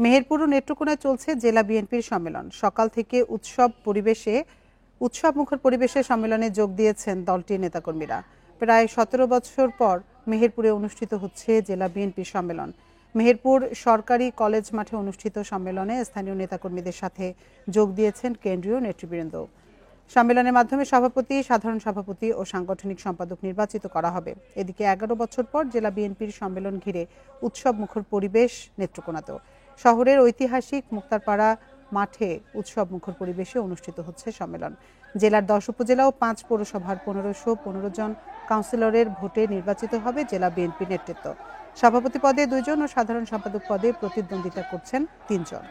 মেহেরপুর ও নেত্রকোনায় চলছে জেলা বিএনপির সম্মেলন। সকাল থেকে উৎসবমুখর পরিবেশে সম্মেলনে যোগ দিয়েছেন দলটির নেতাকর্মীরা। প্রায় 17 বছর পর মেহেরপুরে অনুষ্ঠিত হচ্ছে জেলা বিএনপির সম্মেলন। মেহেরপুর সরকারি কলেজ মাঠে অনুষ্ঠিত সম্মেলনে স্থানীয় নেতাকর্মীদের সাথে যোগ দিয়েছেন কেন্দ্রীয় নেতৃবৃন্দ। সম্মেলনের মাধ্যমে সভাপতি, সাধারণ সভাপতি ও সাংগঠনিক সম্পাদক নির্বাচিত করা হবে। এদিকে 11 বছর পর জেলা বিএনপির সম্মেলন ঘিরে উৎসবমুখর পরিবেশ নেত্রকোনাতেও। শহরের ঐতিহাসিক মুক্তারপাড়া মাঠে উৎসবমুখর পরিবেশে অনুষ্ঠিত হচ্ছে সম্মেলন। জেলার 10 উপজেলা ও 5 পৌরসভার 1515 জন কাউন্সিলরের ভোটে নির্বাচিত হবে জেলা বিএনপি নেতৃত্ব। সভাপতি পদে 2 জন ও সাধারণ সম্পাদক পদে প্রতিদ্বন্দ্বিতা করছেন 3 জন।